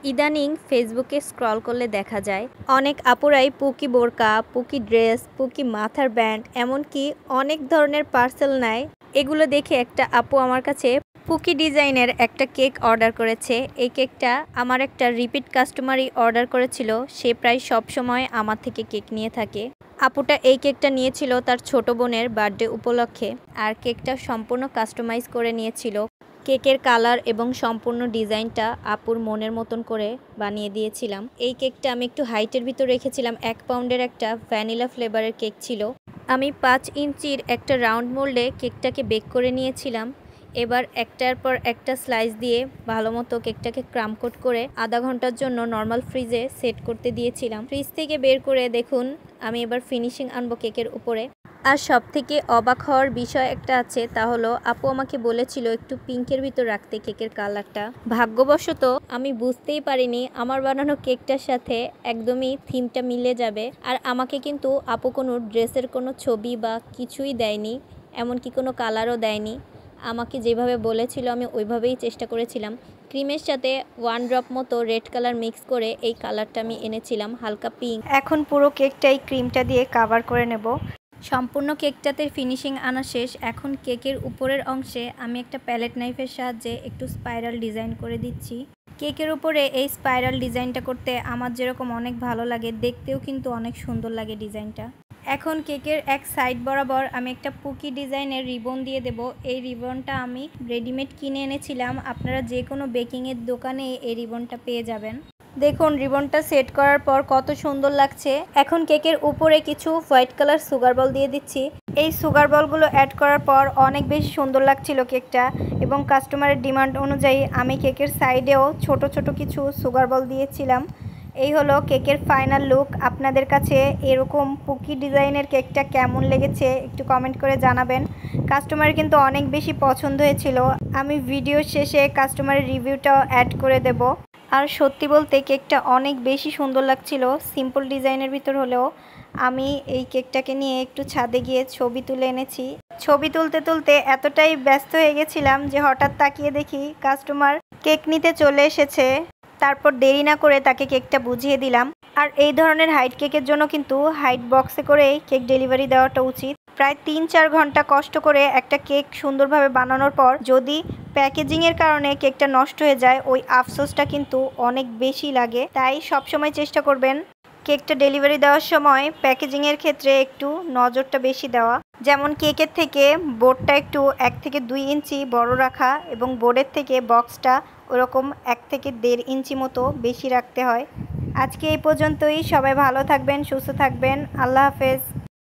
ইদানিং ফেসবুকে স্ক্রল করলে দেখা যায় অনেক আপুরাই পুকি বোরকা, পুকি ড্রেস, পুকি মাথার ব্যান্ড, এমনকি অনেক ধরনের পার্সেল নেয়। এগুলো দেখে একটা আপু আমার কাছে পুকি ডিজাইনের একটা কেক অর্ডার করেছে। এই কেকটা আমার একটা রিপিট কাস্টমারই অর্ডার করেছিল। সে প্রায় সব সময় আমার থেকে কেক নিয়ে থাকে। আপুটা এই কেকটা নিয়েছিল তার ছোট বোনের বার্থডে উপলক্ষে, আর কেকটা সম্পূর্ণ কাস্টমাইজ করে নিয়েছিল। কেকের কালার এবং সম্পূর্ণ ডিজাইনটা আপুর মনের মতন করে বানিয়ে দিয়েছিলাম। এই কেকটা আমি একটু হাইটের ভিতর রেখেছিলাম। 1 পাউন্ডের একটা ভ্যানিলা ফ্লেভারের কেক ছিল। আমি 5 ইঞ্চির একটা রাউন্ড মোল্ডে কেকটাকে বেক করে নিয়েছিলাম। এবার একটার পর একটা স্লাইস দিয়ে ভালো মতো কেকটাকে ক্রাম কোট করে আধা ঘন্টার জন্য নর্মাল ফ্রিজে সেট করতে দিয়েছিলাম। ফ্রিজ থেকে বের করে দেখুন আমি এবার ফিনিশিং আনবো কেকের উপরে। আর সব থেকে অবাক হওয়ার বিষয় একটা আছে, তা হলো আপু আমাকে বলেছিল একটু পিঙ্কের ভিতর রাখতে কেকের কালারটা। ভাগ্যবশত আমি বুঝতেই পারিনি আমার বানানো কেকটার সাথে একদমই থিমটা মিলে যাবে। আর আমাকে কিন্তু আপু কোনো ড্রেসের কোনো ছবি বা কিছুই দেয়নি, এমনকি কোনো কালারও দেয়নি। আমাকে যেভাবে বলেছিল আমি ওইভাবেই চেষ্টা করেছিলাম। ক্রিমের সাথে 1 ড্রপ মতো রেড কালার মিক্স করে এই কালারটা আমি এনেছিলাম, হালকা পিঙ্ক। এখন পুরো কেকটাই ক্রিমটা দিয়ে কাভার করে নেব। সম্পূর্ণ কেকটাতে ফিনিশিং আনা শেষ। এখন কেকের উপরের অংশে আমি একটা প্যালেট নাইফের সাহায্যে একটু স্পাইরাল ডিজাইন করে দিচ্ছি। কেকের উপরে এই স্পাইরাল ডিজাইনটা করতে আমার যেরকম অনেক ভালো লাগে, দেখতেও কিন্তু অনেক সুন্দর লাগে ডিজাইনটা। এখন কেকের এক সাইড বরাবর আমি একটা পুকি ডিজাইনের রিবন দিয়ে দেব। এই রিবনটা আমি রেডিমেড কিনে এনেছিলাম। আপনারা যে কোনো বেকিংয়ের দোকানে এই রিবনটা পেয়ে যাবেন। দেখুন রিবনটা সেট করার পর কত সুন্দর লাগছে। এখন কেকের উপরে কিছু হোয়াইট কালার সুগার বল দিয়ে দিচ্ছি। এই সুগার বলগুলো অ্যাড করার পর অনেক বেশি সুন্দর লাগছিল কেকটা, এবং কাস্টমারের ডিমান্ড অনুযায়ী আমি কেকের সাইডেও ছোট ছোট কিছু সুগার বল দিয়েছিলাম। এই হলো কেকের ফাইনাল লুক। আপনাদের কাছে এরকম পুকি ডিজাইনের কেকটা কেমন লেগেছে একটু কমেন্ট করে জানাবেন। কাস্টমারের কিন্তু অনেক বেশি পছন্দ হয়েছিল। আমি ভিডিও শেষে কাস্টমারের রিভিউটাও অ্যাড করে দেব। আর সত্যি বলতে কেকটা অনেক বেশি সুন্দর লাগছিল। সিম্পল ডিজাইনের ভিতর হলেও আমি এই কেকটাকে নিয়ে একটু ছাদে গিয়ে ছবি তুলে এনেছি। ছবি তুলতে তুলতে এতটাই ব্যস্ত হয়ে গেছিলাম যে হঠাৎ তাকিয়ে দেখি কাস্টমার কেক নিতে চলে এসেছে। তারপর দেরি না করে তাকে কেকটা বুঝিয়ে দিলাম। আর এই ধরনের হাইট কেকের জন্য কিন্তু হাইট বক্সে করেই কেক ডেলিভারি দেওয়াটা উচিত। প্রায় 3-4 ঘন্টা কষ্ট করে একটা কেক সুন্দরভাবে বানানোর পর যদি প্যাকেজিংয়ের কারণে কেকটা নষ্ট হয়ে যায়, ওই আফসোসটা কিন্তু অনেক বেশি লাগে। তাই সবসময় চেষ্টা করবেন কেকটা ডেলিভারি দেওয়ার সময় প্যাকেজিংয়ের ক্ষেত্রে একটু নজরটা বেশি দেওয়া। যেমন কেকের থেকে বোর্ডটা একটু 1 থেকে 2 ইঞ্চি বড় রাখা, এবং বোর্ডের থেকে বক্সটা ওরকম 1 থেকে 1.5 ইঞ্চি মতো বেশি রাখতে হয়। আজকে এই পর্যন্তই। সবাই ভালো থাকবেন, সুস্থ থাকবেন। আল্লাহ হাফেজ।